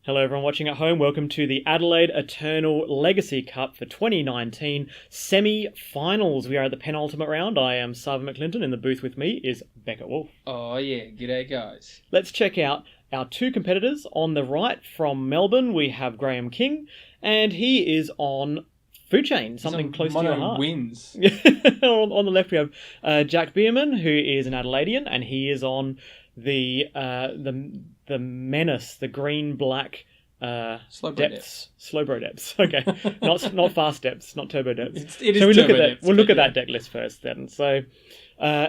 Hello everyone watching at home, welcome to the Adelaide Eternal Legacy Cup for 2019 semi-finals. We are at the penultimate round. I am Sarven McLinton, in the booth with me is Beckett, Wolfe. Oh yeah, g'day guys. Let's check out our two competitors. On the right from Melbourne we have Graham King, and he is on Food Chain, something close to your heart. Wins. On the left we have Jack Biermann, who is an Adelaidean, and he is on the menace, the green-black Slow depths. Slowbro depths. Okay, not fast depths, not turbo depths. It is so we turbo look at depths, that. We'll look at yeah. that deck list first then. So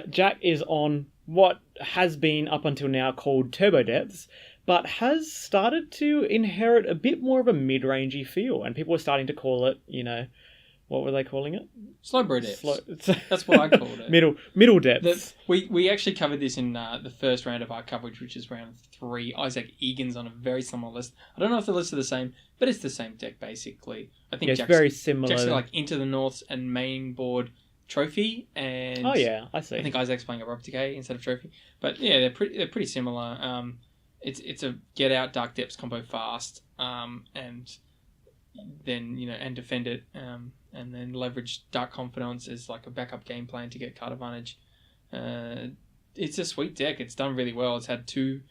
Jack is on what has been up until now called turbo depths, but has started to inherit a bit more of a mid-rangey feel, and people are starting to call it, what were they calling it? Slow bro depths. That's what I called it. Middle depths. We actually covered this in the first round of our coverage, which is round 3. Isaac Egan's on a very similar list. I don't know if the lists are the same, but it's the same deck basically. I think It's very similar. Jack's got, like Into the Norths and main board trophy, and Oh yeah, I see. I think Isaac's playing a Rob Decay instead of trophy. But yeah, they're pretty similar. It's a get out dark depths combo fast, and then and defend it, and then leverage Dark Confidence as like a backup game plan to get card advantage. It's a sweet deck. It's done really well. It's had 2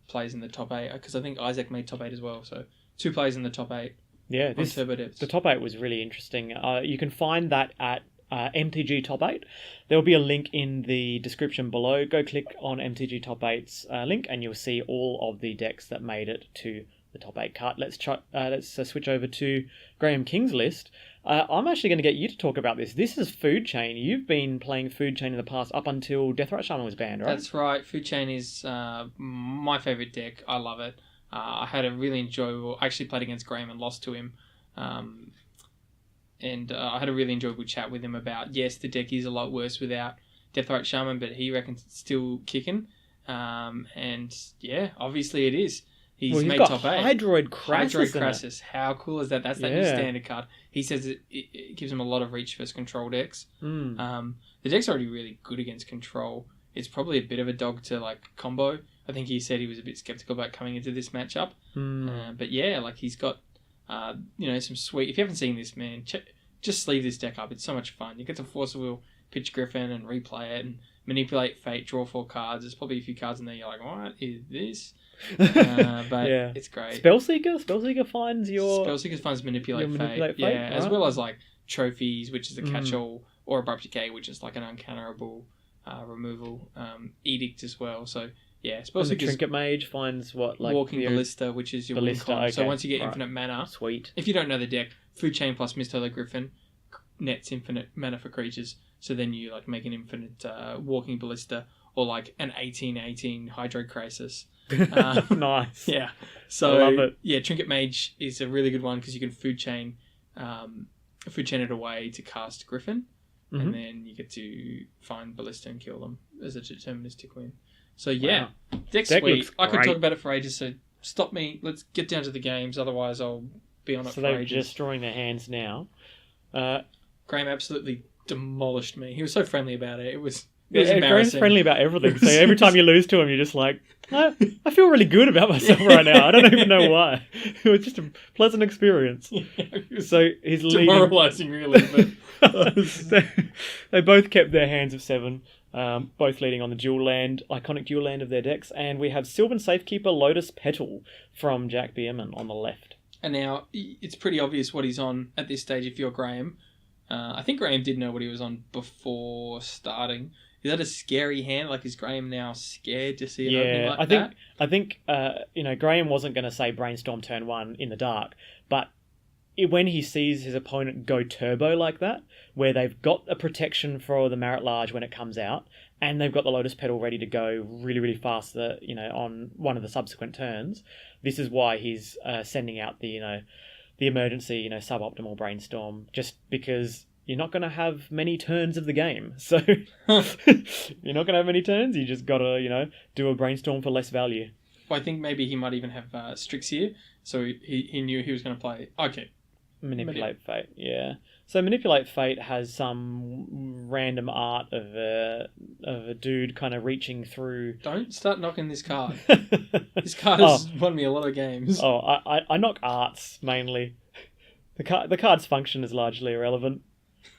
plays in the top 8, because I think Isaac made top 8 as well. So 2 plays in the top 8. Yeah, on Turbo Depths. The top 8 was really interesting. You can find that at MTG Top 8. There will be a link in the description below. Go click on MTG Top 8's link, and you'll see all of the decks that made it to the top 8 cut. Let's switch over to Graham King's list. I'm actually going to get you to talk about this. This is Food Chain. You've been playing Food Chain in the past up until Deathrite Shaman was banned, right? That's right. Food Chain is my favourite deck. I love it. I had a really enjoyable... I actually played against Graham and lost to him. And I had a really enjoyable chat with him about, yes, the deck is a lot worse without Deathrite Shaman, but he reckons it's still kicking. And yeah, obviously it is. He's made got top 8. Hydroid Crassus. Hydroid Crassus. How cool is that? That's that new standard card. He says it gives him a lot of reach versus control decks. The deck's already really good against control. It's probably a bit of a dog to like combo. I think he said he was a bit skeptical about coming into this matchup. But yeah, like he's got some sweet... If you haven't seen this, man, just sleeve this deck up. It's so much fun. You get to Force of Will, pitch Griffin and replay it and manipulate Fate, draw 4 cards. There's probably a few cards in there you're like, what is this? But yeah. It's great. Spellseeker finds your... Spellseeker finds Manipulate Fate. Yeah, right. as well as like Trophies, which is a catch-all, or Abrupt Decay, which is like an uncounterable removal. Edict as well. So yeah, Spellseeker... And the Trinket Mage finds what? Like Walking Ballista, which is your Ballista, win con. okay. So once you get infinite mana... Sweet. If you don't know the deck, Food Chain plus Misthollow Griffin nets infinite mana for creatures. So then you like make an infinite Walking Ballista, or like an 18/18 Hydroid Crisis. Nice. Yeah. So I love it. Yeah, Trinket Mage is a really good one because you can food chain it away to cast Griffin, and then you get to find Ballista and kill them as a deterministic win. So yeah, deck's sweet. I could talk about it for ages. So stop me. Let's get down to the games. Otherwise, I'll be on it for ages. So they're just drawing their hands now. Graham absolutely demolished me. He was so friendly about it. It was Graham's friendly about everything. So every time you lose to him, you're just like, I feel really good about myself right now. I don't even know why. It was just a pleasant experience. So he's demoralising, really. But they both kept their hands of 7, both leading on the iconic dual land of their decks. And we have Sylvan Safekeeper Lotus Petal from Jack Biermann on the left. And now it's pretty obvious what he's on at this stage if you're Graham. I think Graham did know what he was on before starting. Is that a scary hand? Like, is Graham now scared to see an opening like that? I think Graham wasn't going to say Brainstorm turn 1 in the dark, but when he sees his opponent go turbo like that, where they've got a protection for the Marit Large when it comes out, and they've got the Lotus Petal ready to go really, really fast, on one of the subsequent turns, this is why he's sending out the emergency, suboptimal Brainstorm, just because you're not going to have many turns of the game. So you're not going to have many turns. You just got to, do a Brainstorm for less value. I think maybe he might even have Strix here, so he knew he was going to play. Okay. Manipulate Fate, yeah. So Manipulate Fate has some random art of a dude kind of reaching through. Don't start knocking this card. This card has won me a lot of games. Oh, I knock arts mainly. The card's function is largely irrelevant.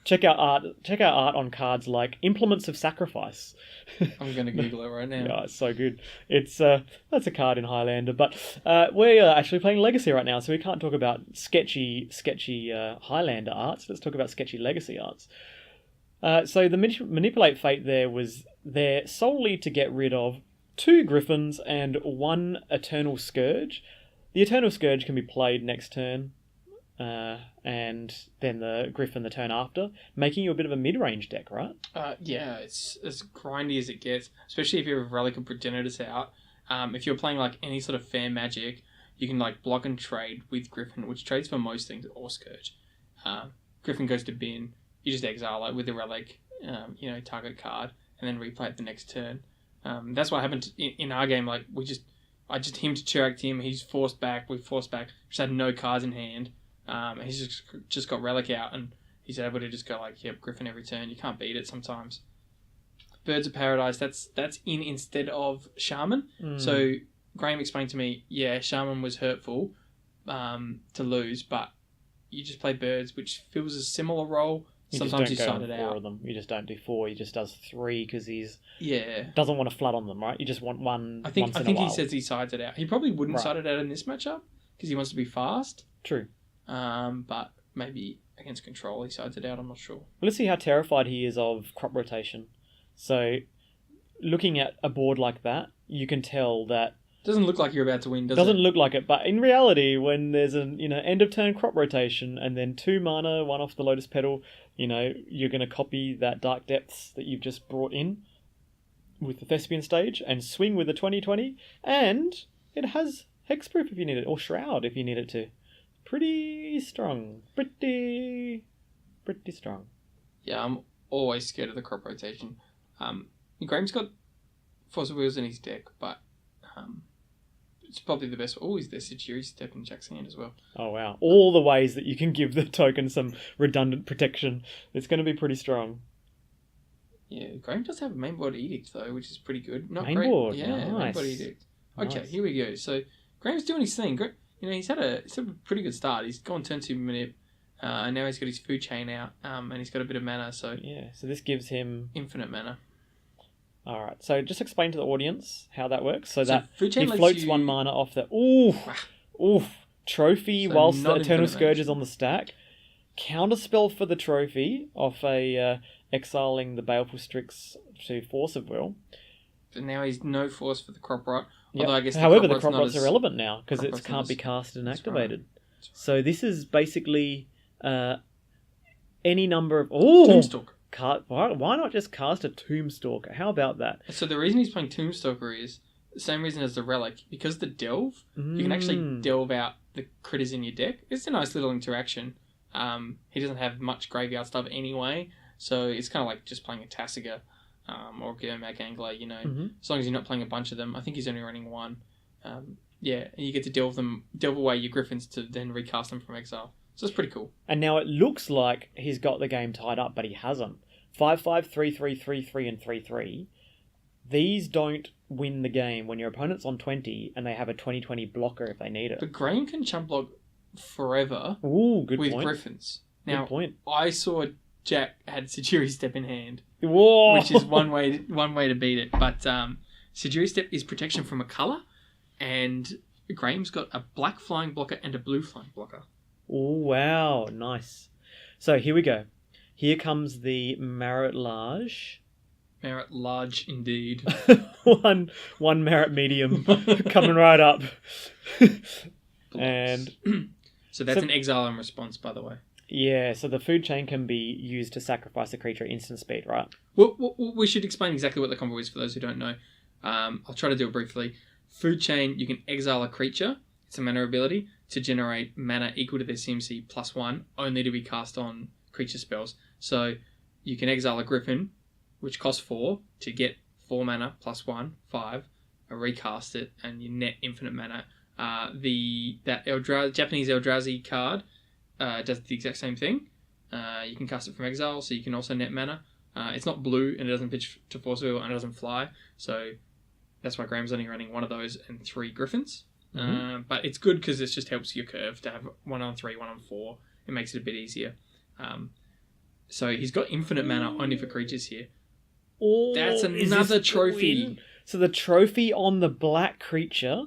Check out art on cards like Implements of Sacrifice. I'm going to Google it right now. Yeah, it's so good. It's that's a card in Highlander, but we're actually playing Legacy right now, so we can't talk about sketchy Highlander arts. Let's talk about sketchy Legacy arts. So the Manipulate Fate there was there solely to get rid of 2 Griffins and 1 Eternal Scourge. The Eternal Scourge can be played next turn. And then the Griffin the turn after, making you a bit of a mid-range deck, right? Yeah, it's as grindy as it gets, especially if you have Relic of Progenitors out. If you're playing like any sort of fair magic, you can like block and trade with Griffin, which trades for most things, or Scourge. Griffin goes to bin, you just exile it with the Relic, target card, and then replay it the next turn. That's what happened in our game. Like I just him to Chirac him, he's forced back, we forced back, just had no cards in hand. He's just got Relic out, and he's able to just go like, yep, Griffin every turn. You can't beat it sometimes. Birds of Paradise, that's in instead of Shaman. So Graham explained to me, yeah, Shaman was hurtful to lose, but you just play Birds, which fills a similar role. Sometimes you side it out. Of them. You just don't do 4. He just does 3 because he's doesn't want to flood on them, right? You just want one. I think he says he sides it out. He probably wouldn't side it out in this matchup because he wants to be fast. True. But maybe against control he sides it out, I'm not sure. Well, let's see how terrified he is of crop rotation. So, looking at a board like that, you can tell that... Doesn't look like you're about to win, does it? Doesn't look like it, but in reality, when there's an end of turn crop rotation, and then 2 mana, 1 off the Lotus Petal, you're going to copy that Dark Depths that you've just brought in with the Thespian stage, and swing with the 2020, and it has Hexproof if you need it, or Shroud if you need it to. Pretty strong. Pretty strong. Yeah, I'm always scared of the crop rotation. Graham's got Force of Wheels in his deck, but it's probably the best. Oh, he's there Satyri Step in Jack's hand as well. Oh, wow. All the ways that you can give the token some redundant protection. It's going to be pretty strong. Yeah, Graham does have a mainboard edict, though, which is pretty good. Not mainboard, great. Yeah, nice. Mainboard edict. Okay, nice. Here we go. So, Graham's doing his thing. He's had a pretty good start. He's gone turn 2 minute, and now he's got his food chain out, and he's got a bit of mana. So so this gives him infinite mana. All right. So just explain to the audience how that works. So that food chain he floats 1 mana off the trophy whilst the Eternal Scourge is on the stack. Counterspell for the trophy off a exiling the Baleful Strix to Force of Will. But now he's no force for the crop rot. Yep. Although I guess however, the crop rot's irrelevant now because it can't be cast and activated. Right. So this is basically any number of Tombstalker. Why not just cast a Tombstalker? How about that? So the reason he's playing Tombstalker is the same reason as the Relic. Because the Delve, you can actually delve out the critters in your deck. It's a nice little interaction. He doesn't have much graveyard stuff anyway, so it's kind of like just playing a Tasiga. Or Geomac Angler, as long as you're not playing a bunch of them. I think he's only running 1. And you get to delve away your Griffins to then recast them from exile. So it's pretty cool. And now it looks like he's got the game tied up, but he hasn't. 5/5, 3/3, 3/3, and 3/3. These don't win the game when your opponent's on 20 and they have a 20/20 blocker if they need it. But Graham can chump block forever with Griffins. Now, good point. I saw Jack had Satyri Step in hand. Whoa. Which is one way to beat it. But Satyri Step is protection from a colour, and Graham's got a black flying blocker and a blue flying blocker. Oh, wow. Nice. So here we go. Here comes the Marit Large. Marit Large indeed. one Marit Medium coming right up. And so that's an exile in response, by the way. Yeah, so the food chain can be used to sacrifice a creature at instant speed, right? Well, we should explain exactly what the combo is for those who don't know. I'll try to do it briefly. Food chain, you can exile a creature. It's a mana ability to generate mana equal to their CMC +1, only to be cast on creature spells. So you can exile a Griffin, which costs 4, to get 4 mana +1, 5. recast it, and you net infinite mana. That Japanese Eldrazi card does the exact same thing. You can cast it from exile, so you can also net mana. It's not blue, and it doesn't pitch to force field, and it doesn't fly. So that's why Graham's only running one of those and 3 Griffins. Mm-hmm. But it's good because it just helps your curve to have 1 on 3, 1 on 4. It makes it a bit easier. So he's got infinite mana only for creatures here. Oh, That's another trophy. So the trophy on the black creature,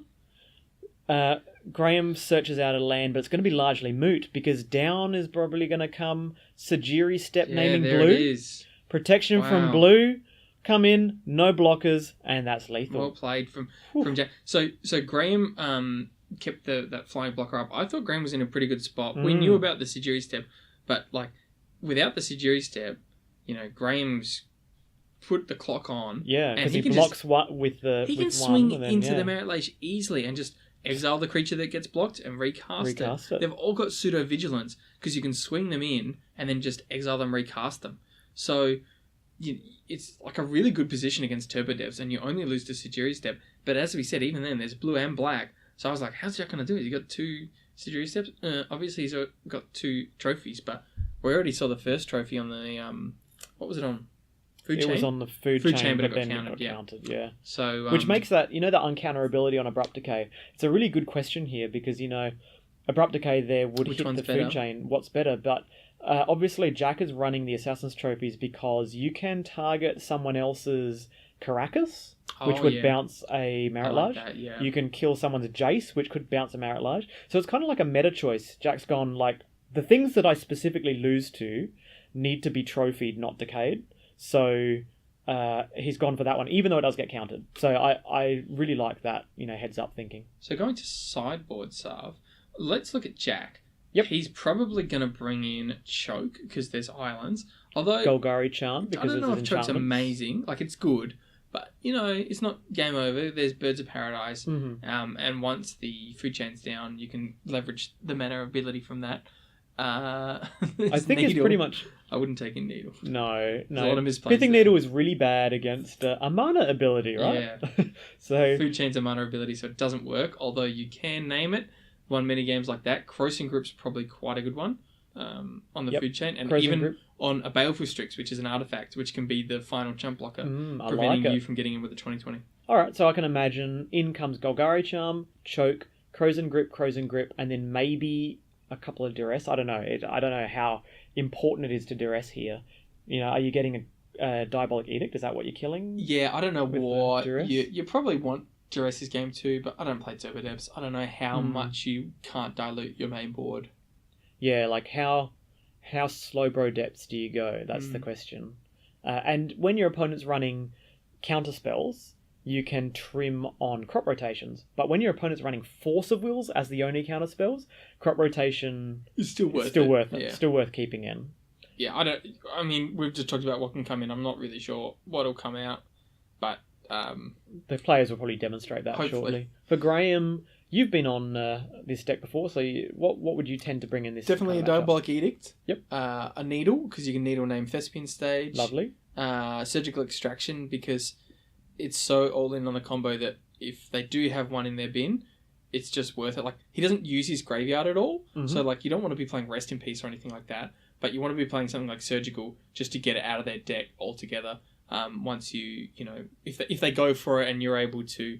Graham searches out a land, but it's going to be largely moot because down is probably going to come Sajiri Step naming there blue. It is. Protection from blue, come in, no blockers, and that's lethal. Well played from Jack. So Graham kept that flying blocker up. I thought Graham was in a pretty good spot. We knew about the Sajiri Step, but like without the Sajiri Step, Graham's put the clock on. Yeah, because he blocks with the. He can swing into the Merit Lage easily and just exile the creature that gets blocked and recast it. They've all got pseudo vigilance because you can swing them in and then just exile them, recast them. So it's like a really good position against Turbo Devs, and you only lose to Sajiri Step. But as we said, even then there's blue and black. So I was like, how's Jack going to do it? He got 2 Sajiri Steps. Obviously he's got 2 trophies, but we already saw the first trophy on the what was it on? Food chain? It was on the food chain, but it then got counted. Counted, yeah. So which makes that, the uncounterability on Abrupt Decay. It's a really good question here because, Abrupt Decay there would hit the food chain. What's better? But obviously Jack is running the Assassin's Trophies because you can target someone else's Caracas, which would bounce a Merit Lage. Like that, yeah. You can kill someone's Jace, which could bounce a Merit Lage. So it's kind of like a meta choice. Jack's gone, the things that I specifically lose to need to be trophied, not decayed. So he's gone for that one, even though it does get counted. So I really like that, heads up thinking. So going to sideboard, Sarv, let's look at Jack. Yep. He's probably going to bring in Choke because there's islands. Although Golgari Charm, because I don't know if Choke's amazing. It's good, but it's not game over. There's Birds of Paradise, and once the food chain's down, you can leverage the mana ability from that. I think it's pretty much. I wouldn't take in Needle. No. There's a lot of misplays. Pithing Needle is really bad against a mana ability, right? Yeah. So food chain's a mana ability, so it doesn't work. Although you can name it. One mini games like that. Crossing Group's probably quite a good one on the food chain, and Crossing even Group. on a Baleful Strix, which is an artifact, which can be the final chump blocker, preventing you from getting in with the 20/20. All right, so I can imagine in comes Golgari Charm, Choke, Crozen Grip, and then maybe a couple of duress. I don't know. I don't know how important it is to duress here. Are you getting a Diabolic Edict? Is that what you're killing? Yeah, I don't know what you probably want duress is game 2, but I don't play Turbo Devs. I don't know how much you can't dilute your main board. Yeah, how slow bro depths do you go? That's the question. And when your opponent's running counter spells, you can trim on crop rotations. But when your opponent's running Force of Wills as the only counter spells, crop rotation is still worth it. Yeah. Still worth keeping in. Yeah, we've just talked about what can come in. I'm not really sure what'll come out, but the players will probably demonstrate that shortly. For Graham, you've been on this deck before, so what would you tend to bring in this? Definitely a Diabolic Edict. Yep. A Needle, because you can Needle name Thespian Stage. Lovely. Surgical Extraction, because it's so all in on the combo that if they do have one in their bin, it's just worth it. He doesn't use his graveyard at all, so you don't want to be playing Rest in Peace or anything like that, but you want to be playing something like Surgical just to get it out of their deck altogether. Once if they go for it and you're able to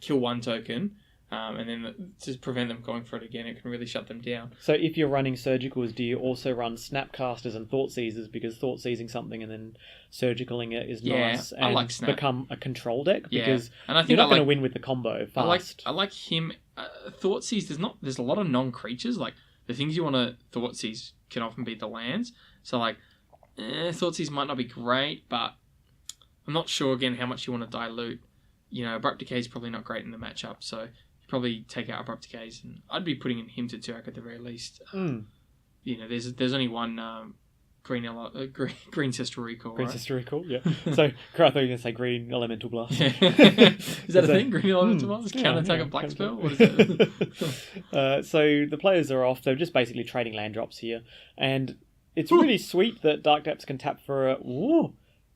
kill one token, and then to prevent them going for it again, it can really shut them down. So if you're running Surgicals, do you also run Snapcasters and Thought Seizers, because Thought Seizing something and then Surgicaling it is nice, and I like Snap. Become a control deck, because and I think you're not going to win with the combo fast. I like him. Thought Seize, there's a lot of non-creatures, the things you want to Thought Seize can often be the lands, so Thought Seize might not be great, but I'm not sure again how much you want to dilute. Abrupt Decay is probably not great in the matchup, so you probably take out Abrupt Decays, and I'd be putting in him to Turk at the very least. There's only one green Sister Recall. Green right? Sister Recall, yeah. So I thought you were going to say Green Elemental Blast. Is that a thing? Green Elemental Blast? Counter-attack a black spell? What is that? So the players are off. They're just basically trading land drops here, and it's really sweet that Dark Depths can tap for a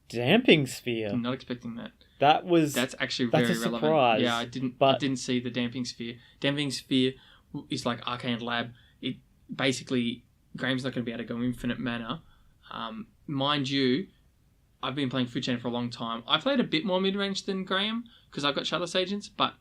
Damping Sphere. I'm not expecting that. That's actually that's very a relevant. surprise. Yeah, I didn't see the Damping Sphere. Damping Sphere is like Arcane Lab. It basically, Graham's not going to be able to go infinite mana. Mind you, I've been playing Food Chain for a long time. I played a bit more mid-range than Graham because I've got Shadowless Agents, but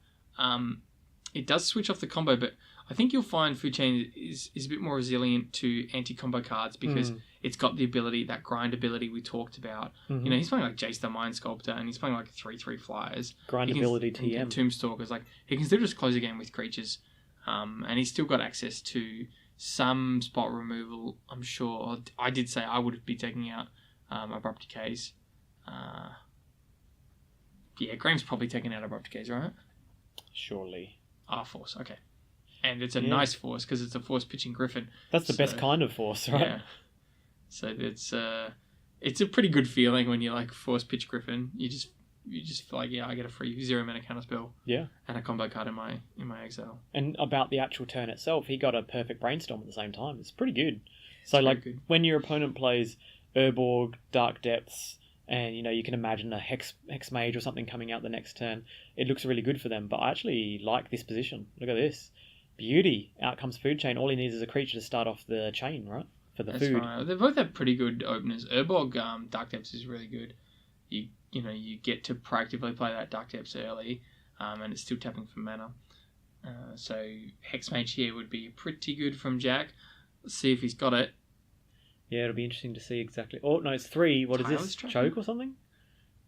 it does switch off the combo. But I think you'll find Food Chain is a bit more resilient to anti-combo cards because it's got the ability, that grind ability we talked about. Mm-hmm. You know, he's playing like Jace the Mind Sculptor and he's playing like 3/3 flyers. Grind ability TM. And Tomb Stalkers. Like, he can still just close a game with creatures. And he's still got access to some spot removal, I'm sure. I did say I would be taking out Abrupt Decays. Yeah, Graham's probably taking out Abrupt Decays, right? Surely. Force, okay. And it's a nice force because it's a force pitching Griffin. That's the best kind of force, right? Yeah. So it's a pretty good feeling when you like force pitch Griffin. You just feel like, I get a free 0-mana counterspell. Yeah. And a combo card in my exile. And about the actual turn itself, he got a perfect brainstorm at the same time. It's pretty good. So good. When your opponent plays Urborg, Dark Depths, and you can imagine a Hex Mage or something coming out the next turn, it looks really good for them. But I actually like this position. Look at this. Beauty. Out comes Food Chain. All he needs is a creature to start off the chain, right? For the food. Right. They both have pretty good openers. Urborg, Dark Depths is really good. You get to proactively play that Dark Depths early, and it's still tapping for mana. So Hexmage here would be pretty good from Jack. Let's see if he's got it. Yeah, it'll be interesting to see exactly. Oh no, it's 3. What is this? Tracking? Choke or something?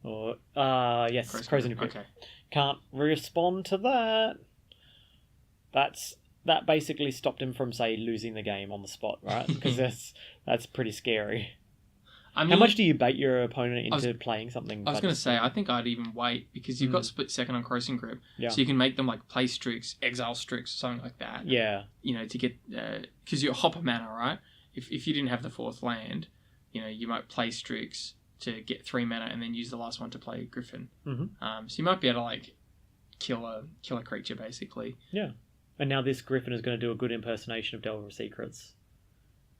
Or yes, Crows in your Pit. Okay. Can't respond to that. That basically stopped him from, say, losing the game on the spot, right? Because that's pretty scary. I mean, how much do you bait your opponent into playing something? I was going to say, I think I'd even wait because you've got split second on Crossing Grip, so you can make them like play Strix, exile Strix, or something like that. Yeah. To get because you're hopper mana, right? If you didn't have the 4th land, you might play Strix to get 3 mana and then use the last one to play Griffin. Mm-hmm. So you might be able to like kill a creature basically. Yeah. And now this Griffin is going to do a good impersonation of Delver of Secrets.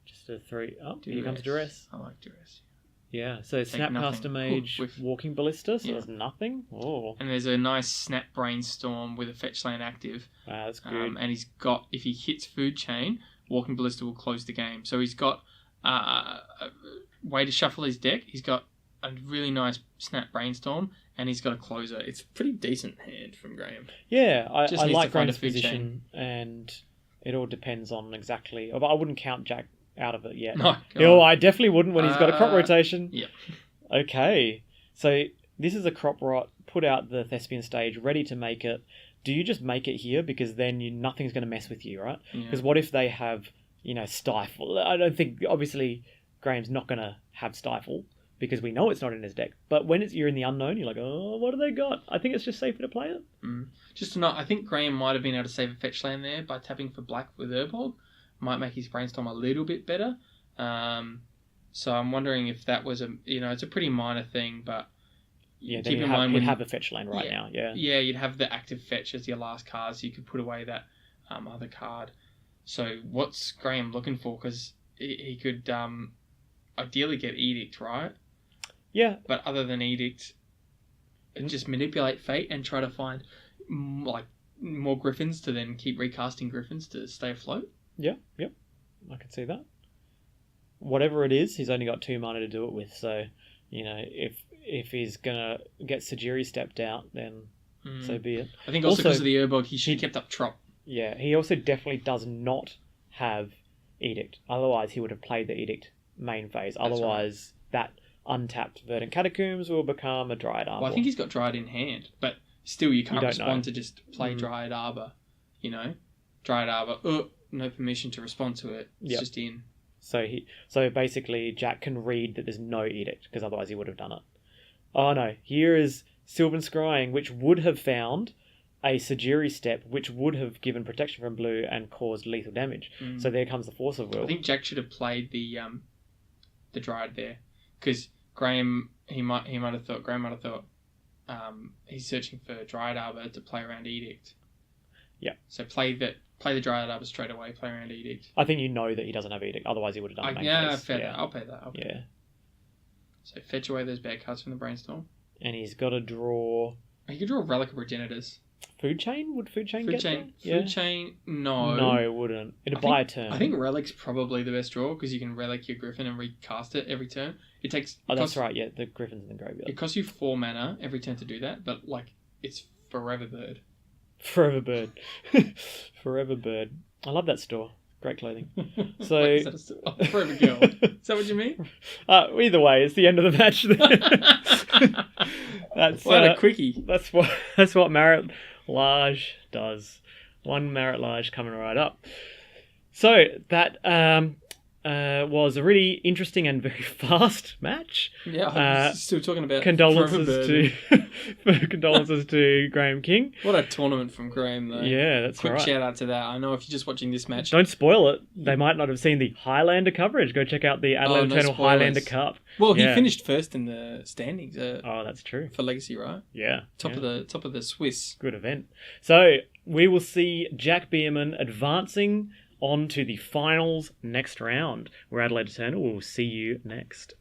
Just a 3. Oh, Duress. Here comes Duress. I like Duress. Yeah, so Snapcaster Mage with Walking Ballista, so there's nothing. Oh. And there's a nice Snap Brainstorm with a Fetch Land active. Wow, that's good. And he's got, if he hits Food Chain, Walking Ballista will close the game. So he's got a way to shuffle his deck. He's got a really nice Snap Brainstorm, and he's got a closer. It's a pretty decent hand from Graham. Yeah, I like Graham's position, and it all depends on exactly... I wouldn't count Jack out of it yet. No, I definitely wouldn't when he's got a crop rotation. Yep. Okay, so this is a crop rot. Put out the Thespian stage, ready to make it. Do you just make it here because then nothing's going to mess with you, right? Because what if they have, Stifle? I don't think, obviously, Graham's not going to have Stifle because we know it's not in his deck. But when you're in the unknown, you're like, oh, what do they got? I think it's just safer to play it. Just to know, I think Graham might have been able to save a fetch land there by tapping for black with Urborg. Might make his brainstorm a little bit better. So I'm wondering if that was it's a pretty minor thing, but keep in mind you'd have a fetch lane now. Yeah, you'd have the active fetch as your last card, so you could put away that other card. So what's Graham looking for? Because he could ideally get Edict, right? Yeah. But other than Edict, just manipulate Fate and try to find more Griffins to then keep recasting Griffins to stay afloat. Yeah, yep. I can see that. Whatever it is, he's only got 2 mana to do it with, so, if he's going to get Sajiri stepped out, then so be it. I think also because of the Urborg, he should have kept up Trop. Yeah, he also definitely does not have Edict. Otherwise, he would have played the Edict main phase. Otherwise, that untapped Verdant Catacombs will become a Dryad Arbor. Well, I think he's got Dryad in hand, but still you can't respond to just play Dryad Arbor, Dryad Arbor, no permission to respond to it. It's just in. So basically, Jack can read that there's no Edict, because otherwise he would have done it. Oh no, here is Sylvan Scrying, which would have found a Sajiri step, which would have given protection from blue and caused lethal damage. So there comes the Force of Will. I think Jack should have played the Dryad there, because Graham might have thought he's searching for Dryad Arbor to play around Edict. Yeah. So play the Dryad Arbor straight away, play around Edict. I think that he doesn't have Edict, otherwise he would have done it. Fair. I'll pay that. So fetch away those bad cards from the Brainstorm. And he's got to draw... You could draw Relic of Progenitors. Food Chain? Would Food Chain get that? Food Chain, no. No, it wouldn't. It'd buy a turn. I think Relic's probably the best draw because you can Relic your Griffin and recast it every turn. It takes... that's right, yeah. The Griffin's in the graveyard. It costs you 4 mana every turn to do that, but, it's Forever Bird. Forever Bird. Forever Bird. I love that store. Great clothing. So Wait, is that a store? Oh, Forever Girl. Is that what you mean? Either way, it's the end of the match. That's what a quickie. That's what Marit Lage does. One Marit Lage coming right up. So that was a really interesting and very fast match. Yeah, I'm still talking about condolences to Graham King. What a tournament from Graham, though. Yeah, that's Quick right. shout out to that. I know if you're just watching this match... Don't spoil it. They might not have seen the Highlander coverage. Go check out the Adelaide Eternal Highlander Cup. Well, he finished first in the standings. That's true. For Legacy, right? Yeah. Top of the Swiss. Good event. So we will see Jack Biermann advancing on to the finals next round, where Adelaide Eternal will see you next.